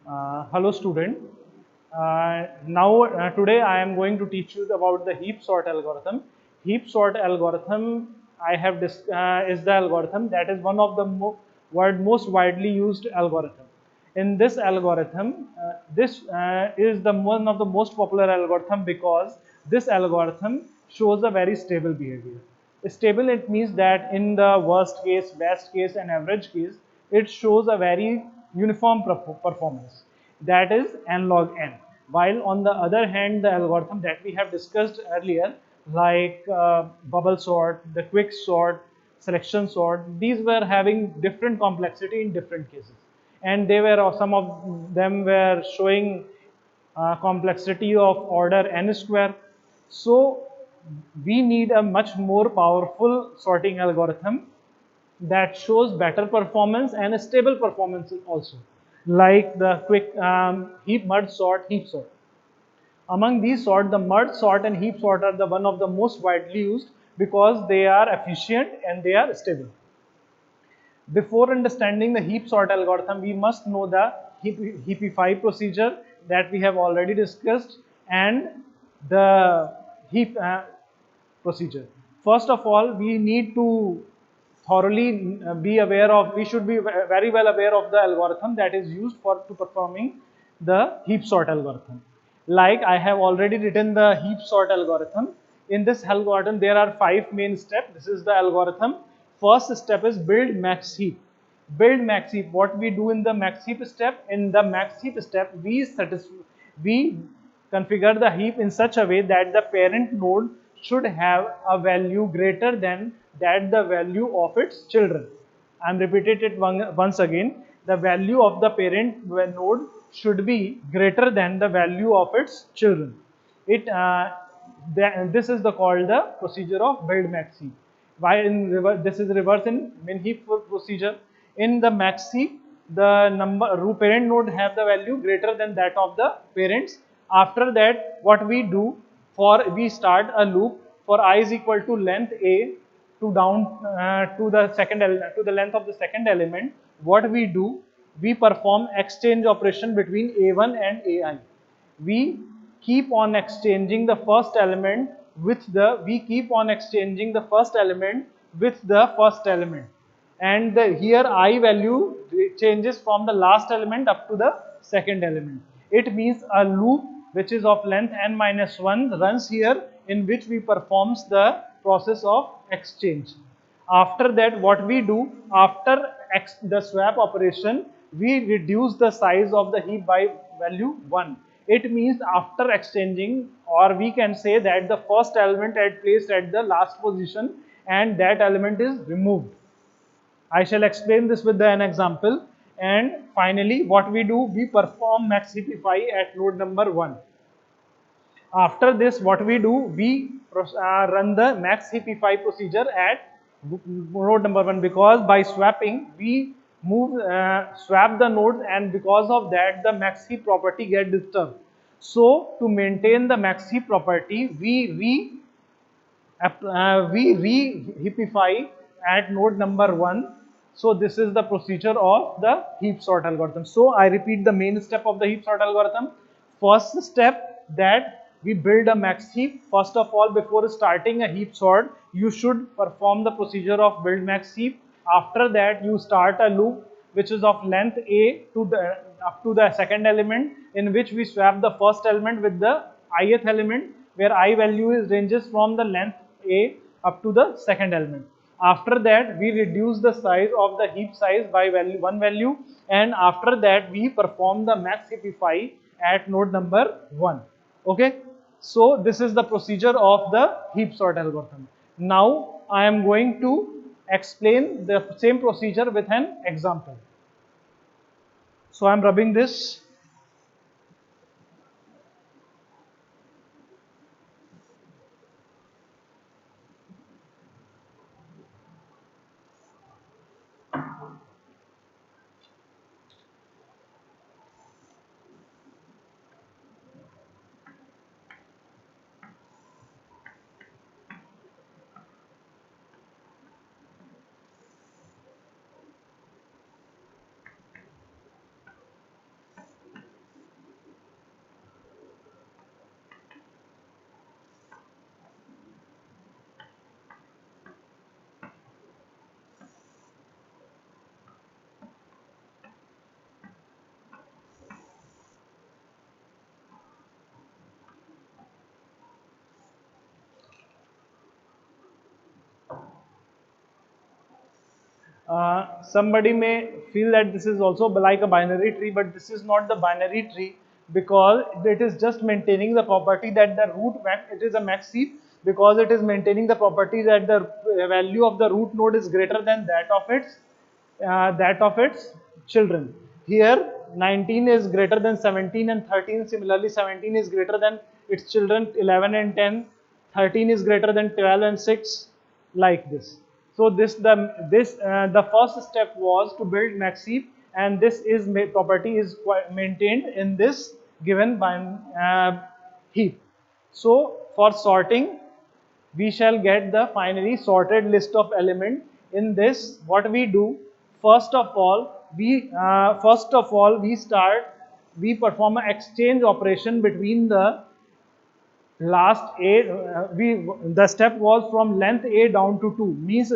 Hello student. Today I am going to teach you about the heap sort algorithm. Heap sort algorithm is the algorithm that is one of the most widely used algorithm. In this algorithm, this is the one of the most popular algorithm because this algorithm shows a very stable behavior. Stable, it means that in the worst case, best case, and average case, it shows a very uniform performance, that is n log n. While on the other hand, the algorithm that we have discussed earlier, like bubble sort, the quick sort, selection sort, these were having different complexity in different cases, and they were some of them were showing complexity of order n square. So we need a much more powerful sorting algorithm that shows better performance and a stable performance also, like the quick heap merge sort, heap sort. Among these sort, the merge sort and heap sort are the one of the most widely used because they are efficient and they are stable. Before understanding the heap sort algorithm, we must know the heapify procedure that we have already discussed, and the heap procedure. First of all, we need to thoroughly be aware of, we should be very well aware of the algorithm that is used for to performing the heap sort algorithm. Like I have already written the heap sort algorithm. In this algorithm, there are 5 main steps. This is the algorithm. First step is build max heap. Build max heap. What we do in the max heap step? In the max heap step, we configure the heap in such a way that the parent node should have a value greater than that the value of its children. I am repeating it once again. The value of the parent node should be greater than the value of its children. This is called the procedure of build max heap. Why in reverse? This is reverse in min heap procedure. In the max heap, the parent node have the value greater than that of the parents. After that, what we do, we start a loop for I is equal to length a to down to the to the length of the second element. What we do, we perform exchange operation between a1 and ai. We keep on exchanging the first element we keep on exchanging the first element with the first element, and here I value changes from the last element up to the second element. It means a loop which is of length n minus 1 runs here, in which we performs the process of exchange. After that, what we do, after the swap operation, we reduce the size of the heap by value 1. It means after exchanging, or we can say that the first element is placed at the last position and that element is removed. I shall explain this with an example. And finally, what we do, we perform max heapify at node number 1. After this, what we do, we run the max heapify procedure at node number 1, because by swapping, we swap the nodes, and because of that, the max heap property get disturbed. So to maintain the max heap property, we re-heapify at node number 1. So this is the procedure of the heap sort algorithm. So I repeat the main step of the heap sort algorithm. First step, that we build a max heap. First of all, before starting a heap sort, you should perform the procedure of build max heap. After that, you start a loop which is of length a to the up to the second element, in which we swap the first element with the ith element, where I value ranges from the length a up to the second element. After that, we reduce the size of the heap size by one value, and after that we perform the max heapify at node number 1. Okay, so this is the procedure of the heap sort algorithm. Now I am going to explain the same procedure with an example. So I am rubbing this. Somebody may feel that this is also like a binary tree, but this is not the binary tree because it is just maintaining the property that the root it is a max heap because it is maintaining the property that the value of the root node is greater than that of its children. Here 19 is greater than 17 and 13. Similarly, 17 is greater than its children 11 and 10. 13 is greater than 12 and 6, like this. So the first step was to build max heap, and this is property is maintained in this given heap. So for sorting, we shall get the finally sorted list of element. In this, what we do, first of all we perform an exchange operation between the last a the step was from length a down to 2, means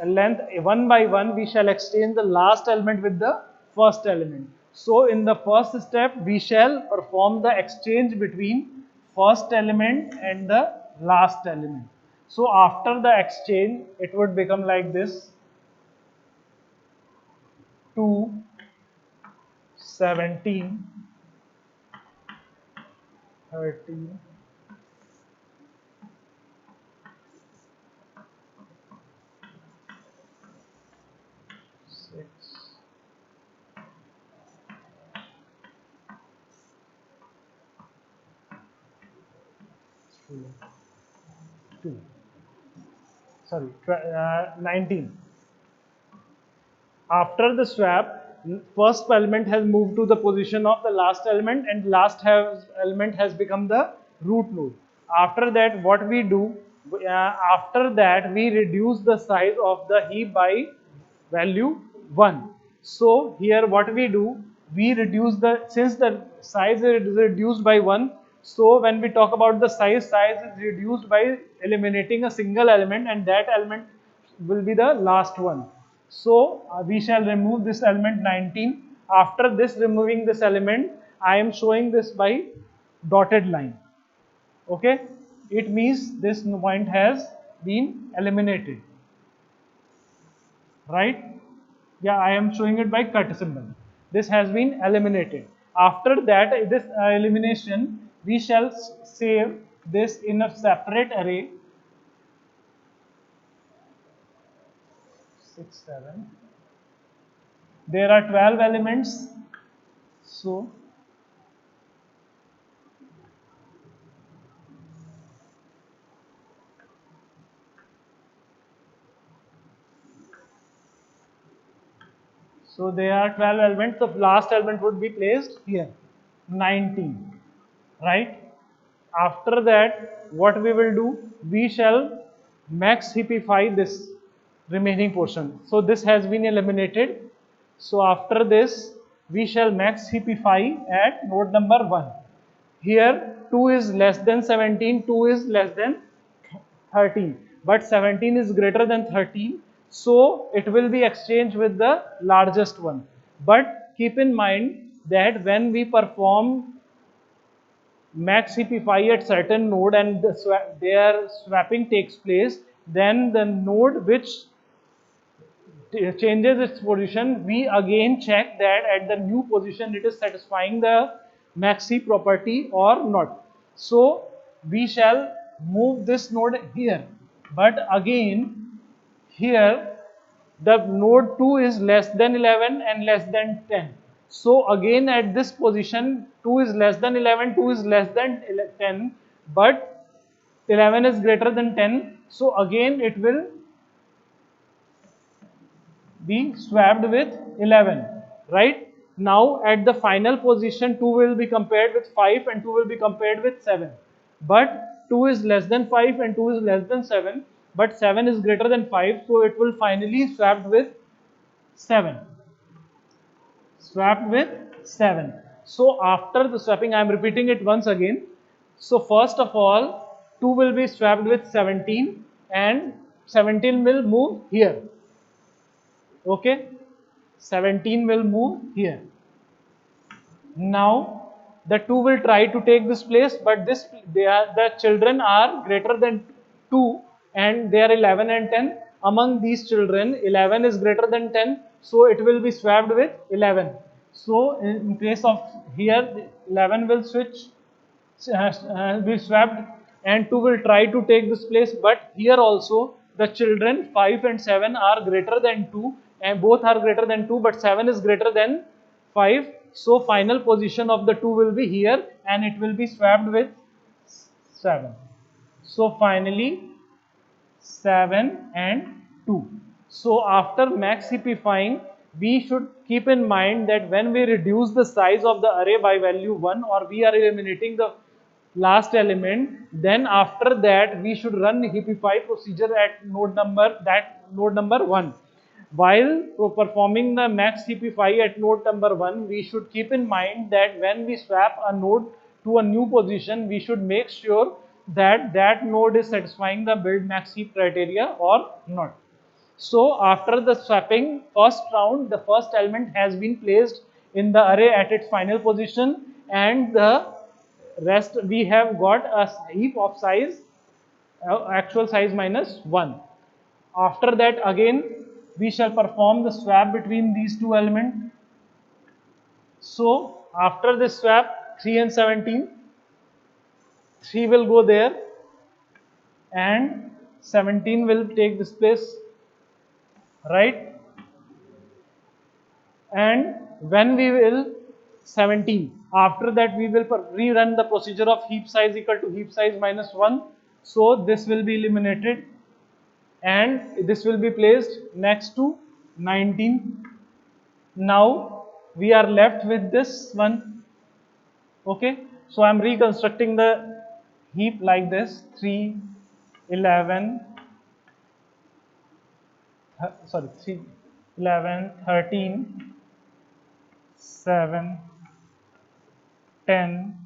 length one by one we shall exchange the last element with the first element. So in the first step we shall perform the exchange between first element and the last element. So after the exchange it would become like this: 2, 17, 13, 6, 3, 2, sorry, 19. After the swap, first element has moved to the position of the last element, and element has become the root node. After that, what we do, after that we reduce the size of the heap by value 1. So here what we do, we reduce since the size is reduced by 1, so when we talk about the size is reduced by eliminating a single element, and that element will be the last one. So we shall remove this element 19. After this removing this element, I am showing this by dotted line. Okay, it means this point has been eliminated, right? Yeah, I am showing it by cut symbol. This has been eliminated. After that, this elimination, we shall save this in a separate array. 6, 7. There are 12 elements. So there are 12 elements. The last element would be placed here, 19, right? After that, what we will do, we shall max heapify this remaining portion. So this has been eliminated. So after this, we shall max heapify at node number 1. Here 2 is less than 17, 2 is less than 13, but 17 is greater than 13, so it will be exchanged with the largest one. But keep in mind that when we perform max heapify at certain node and their swapping takes place, then the node which changes its position, we again check that at the new position it is satisfying the max heap property or not. So we shall move this node here, but again here the node 2 is less than 11 and less than 10. So again at this position 2 is less than 11, 2 is less than 10, but 11 is greater than 10. So again it will be swapped with 11, right? Now at the final position 2 will be compared with 5 and 2 will be compared with 7. But 2 is less than 5 and 2 is less than 7, but 7 is greater than 5, so it will finally swapped with 7. Swapped with 7. So after the swapping, I am repeating it once again. So first of all, 2 will be swapped with 17 and 17 will move here. Okay, 17 will move here. Now the 2 will try to take this place, but the children are greater than 2 and they are 11 and 10. among these children 11 is greater than 10, so it will be swapped with 11. So in case of here 11 will switch, be swapped, and 2 will try to take this place, but here also the children 5 and 7 are greater than 2, and both are greater than 2, but 7 is greater than 5. So final position of the 2 will be here and it will be swapped with 7. So finally 7 and 2. So after max heapifying, we should keep in mind that when we reduce the size of the array by value 1, or we are eliminating the last element, then after that we should run heapify procedure at node number 1. While performing the max heapify at node number 1, we should keep in mind that when we swap a node to a new position, we should make sure that that node is satisfying the build max heap criteria or not. So after the swapping first round, the first element has been placed in the array at its final position, and the rest we have got a heap of size, actual size minus 1. After that again we shall perform the swap between these two elements. So after this swap 3 and 17, 3 will go there and 17 will take this place, right? And when we will 17, after that we will rerun the procedure of heap size equal to heap size minus 1. So this will be eliminated and this will be placed next to 19. Now we are left with this one. Okay, so I am reconstructing the heap like this: 3, 11, 3, 11, 13, 7, 10,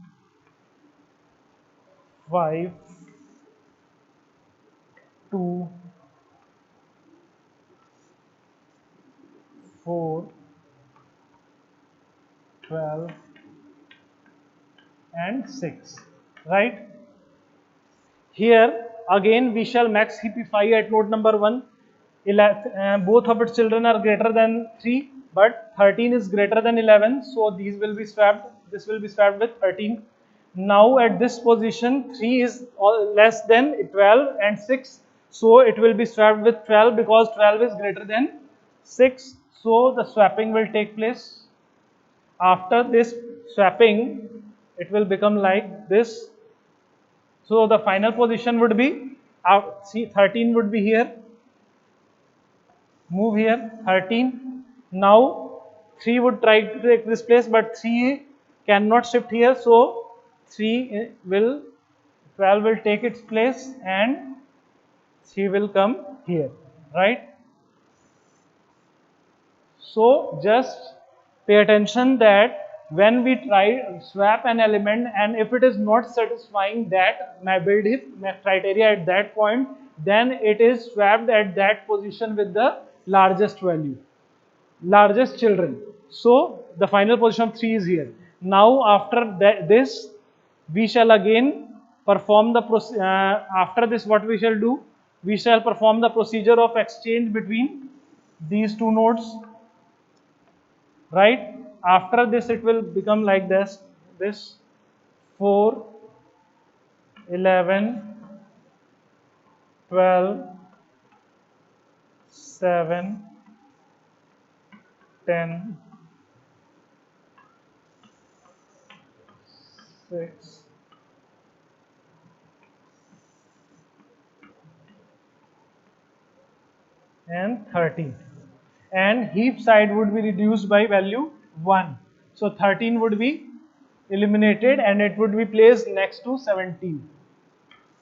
5, 2, 4, 12 and 6, right? Here again we shall max heapify at node number 1. Both of its children are greater than 3, but 13 is greater than 11, so these will be swapped. This will be swapped with 13. Now at this position 3 is less than 12 and 6, so it will be swapped with 12 because 12 is greater than 6, so the swapping will take place. After this swapping, it will become like this. So the final position would be, see 13 would be here, move here 13. Now 3 would try to take this place, but 3 cannot shift here, so 3 will, 12 will take its place and 3 will come here, right? So just pay attention that when we try swap an element and if it is not satisfying that my build heap criteria at that point, then it is swapped at that position with the largest value, largest children. So the final position of 3 is here. Now after this we shall again perform the after this what we shall do, we shall perform the procedure of exchange between these two nodes, right? After this it will become like this: 4, 11, 12, 7, 10, 6, and 13. And heap side would be reduced by value 1. So 13 would be eliminated and it would be placed next to 17,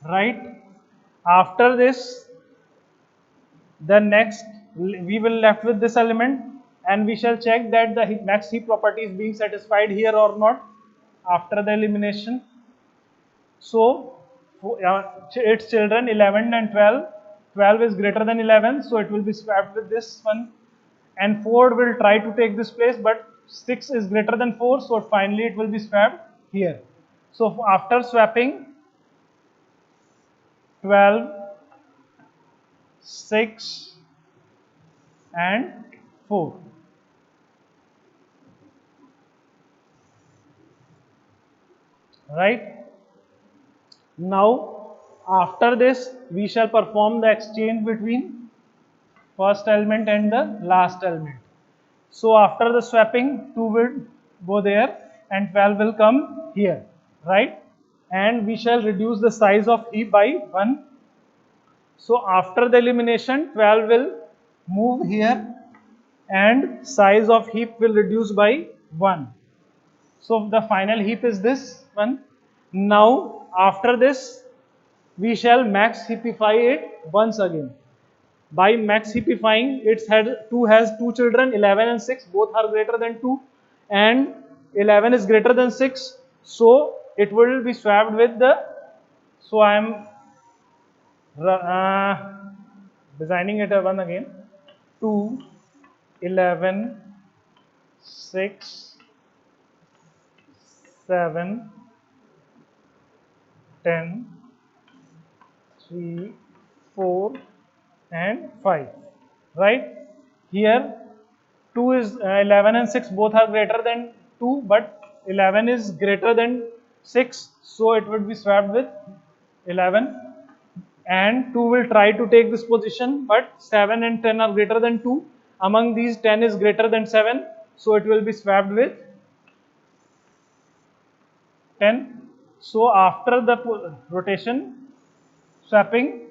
right? After this, the next we will left with this element and we shall check that the max heap property is being satisfied here or not after the elimination. So its children 11 and 12, 12 is greater than 11, so it will be swapped with this one, and 4 will try to take this place, but 6 is greater than 4, so finally it will be swapped here. So after swapping 12, 6 and 4. Right? Now, after this, we shall perform the exchange between first element and the last element. So after the swapping, 2 will go there and 12 will come here, right? And we shall reduce the size of heap by 1. So after the elimination, 12 will move here and size of heap will reduce by 1. So the final heap is this one. Now after this, we shall max heapify it once again. By max heapifying, its head 2 has 2 children, 11 and 6, both are greater than 2, and 11 is greater than 6, so it will be swapped with the, so I am designing it one again, 2, 11, 6, 7, 10, 3, 4 and 5, right? Here 2 is 11 and 6 both are greater than 2, but 11 is greater than 6, so it would be swapped with 11, and 2 will try to take this position, but 7 and 10 are greater than 2. Among these, 10 is greater than 7, so it will be swapped with 10. So after the rotation swapping,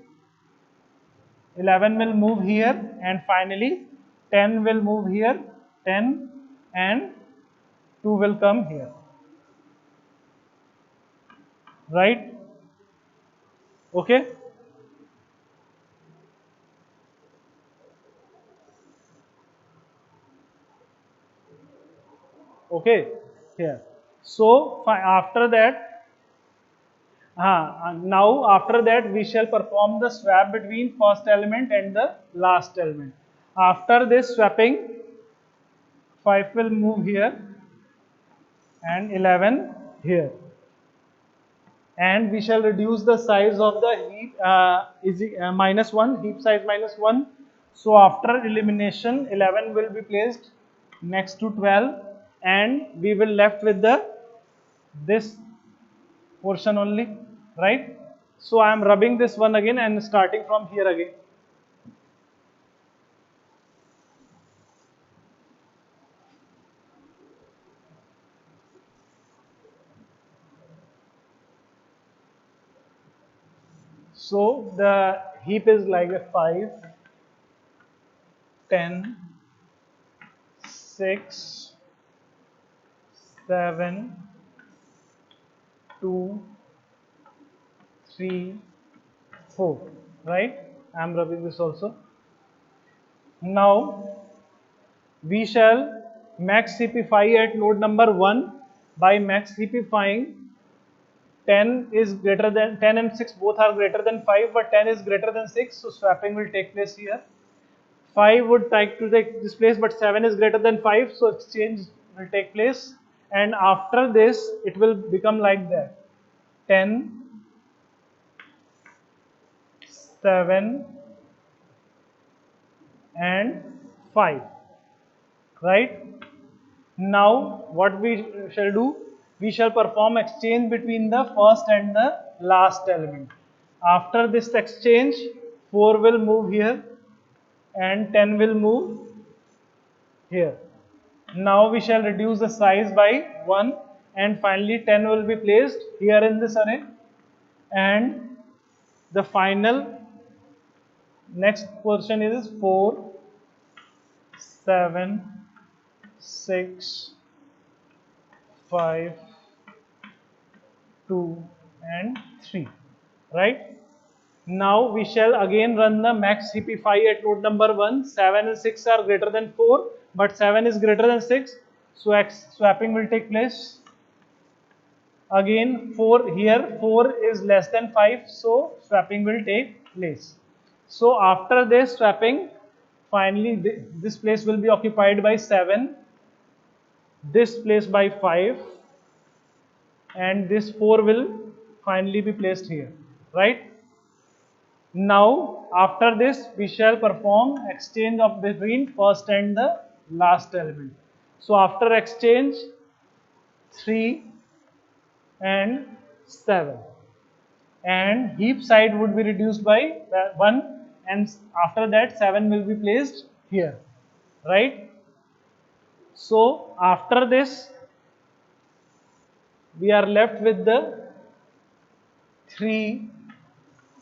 11 will move here and finally 10 will move here, 10 and 2 will come here, right? Okay. Okay, here. So after that, now after that we shall perform the swap between first element and the last element. After this swapping, 5 will move here and 11 here, and we shall reduce the size of the heap minus 1, heap size minus 1. So after elimination, 11 will be placed next to 12 and we will left with the this portion only, right? So I am rubbing this one again and starting from here again. So the heap is like a 5, 10, 6, 7, 2, 3, 4, right? I am rubbing this also. Now we shall max CP5 at node number 1 by max CP5. 10 is greater than 10 and 6 both are greater than 5, but 10 is greater than 6, so swapping will take place here. 5 would take to take this place, but 7 is greater than 5, so exchange will take place. And after this, it will become like that: 10, 7, and 5. Right? Now, what we shall do? We shall perform exchange between the first and the last element. After this exchange, 4 will move here and 10 will move here. Now we shall reduce the size by 1 and finally 10 will be placed here in this array, and the final next portion is 4, 7, 6, 5, 2 and 3, right? Now we shall again run the max CP5 at node number 1. 7 and 6 are greater than 4, but 7 is greater than 6, so swapping will take place. Again 4 here, 4 is less than 5, so swapping will take place. So after this swapping, finally this place will be occupied by 7, this place by 5, and this 4 will finally be placed here, right? Now after this we shall perform exchange of between first and the last element. So after exchange 3 and 7, and heap side would be reduced by 1, and after that 7 will be placed here, right? So after this we are left with the 3,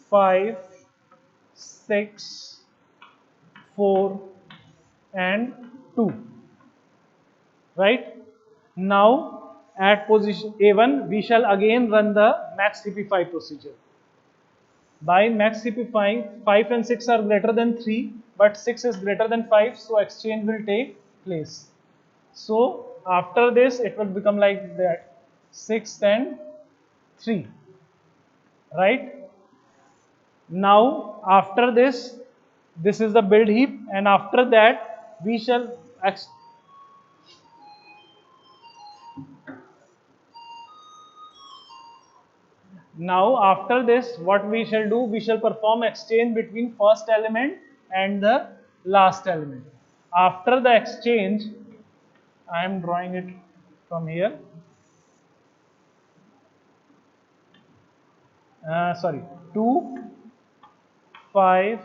5, 6, 4 and 2, right? Now at position A1 we shall again run the max CP5 procedure. By max CP5, 5 and 6 are greater than 3, but 6 is greater than 5, so exchange will take place. So after this it will become like that, 6 and 3, right? Now after this, this is the build heap, and after that we shall now after this what we shall do, we shall perform exchange between first element and the last element. After the exchange, I am drawing it from here. Sorry, 2, 5,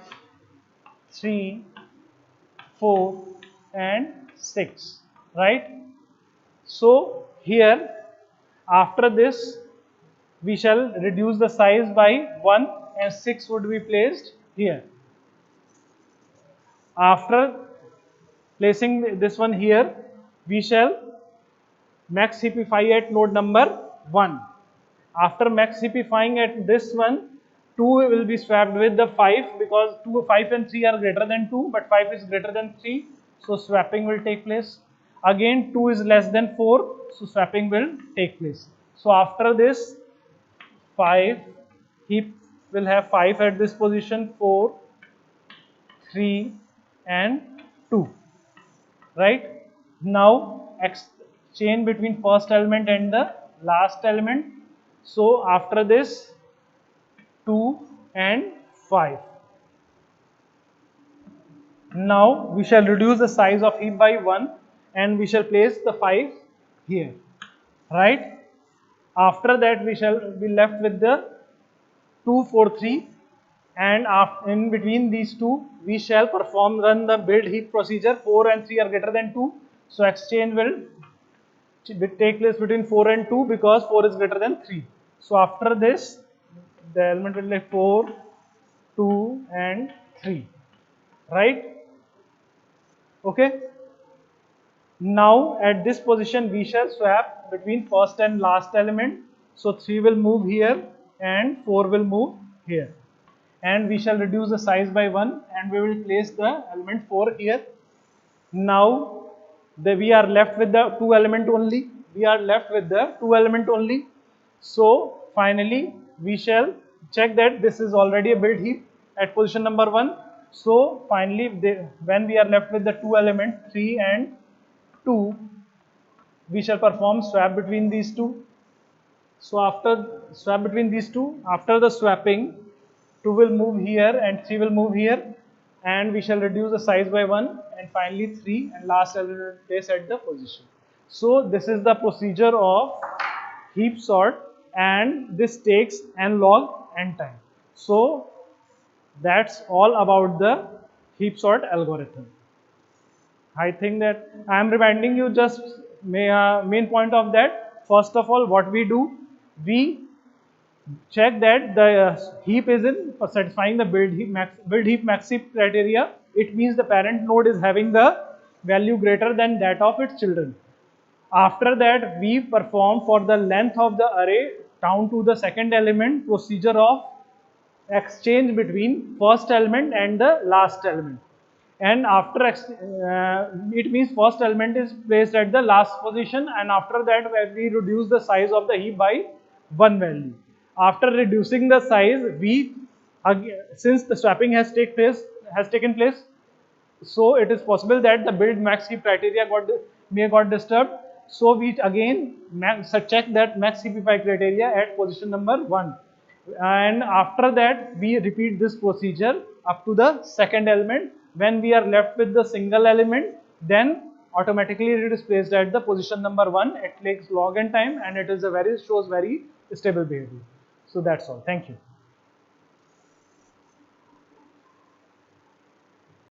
3, 4 and 6, right? So here after this we shall reduce the size by 1, and 6 would be placed here. After placing this one here, we shall max CP5 at node number 1. After max CP5 at this one, 2 will be swapped with the 5, because 2, 5 and 3 are greater than 2, but 5 is greater than 3, so swapping will take place. Again 2 is less than 4, so swapping will take place. So after this 5, heap will have 5 at this position, 4, 3 and 2, right? Now exchange between first element and the last element. So after this 2 and 5. Now we shall reduce the size of heap by 1, and we shall place the 5 here, right? After that we shall be left with the 2, 4, 3, and in between these two we shall run the build heap procedure. 4 and 3 are greater than 2, so exchange will take place between 4 and 2, because 4 is greater than 3. So after this the element will be 4, 2 and 3, right? Okay. Now at this position we shall swap between first and last element. So 3 will move here and 4 will move here, and we shall reduce the size by 1, and we will place the element 4 here. Now we are left with the 2 element only. So finally we shall check that this is already a build heap at position number 1. So finally when we are left with the 2 element 3 and 2, we shall perform swap between these two. So after swap between these two, after the swapping, 2 will move here and 3 will move here, and we shall reduce the size by 1, and finally 3 and last element place at the position. So this is the procedure of heap sort, and this takes n log n time. So that's all about the heap sort algorithm. I think that I am reminding you just main point of that. First of all, what we do, we check that the heap is in satisfying the build heap max heap criteria. It means the parent node is having the value greater than that of its children. After that, we perform for the length of the array down to the second element procedure of exchange between first element and the last element. And after it means first element is placed at the last position, and after that we reduce the size of the heap by 1 value. After reducing the size, we since the swapping has taken place, so it is possible that the build max heap criteria may got disturbed. So we again check that max CP5 criteria at position number 1. And after that, we repeat this procedure up to the second element. When we are left with the single element, then automatically it is placed at the position number 1. It takes log n time, and it is a shows very stable behavior. So that's all. Thank you.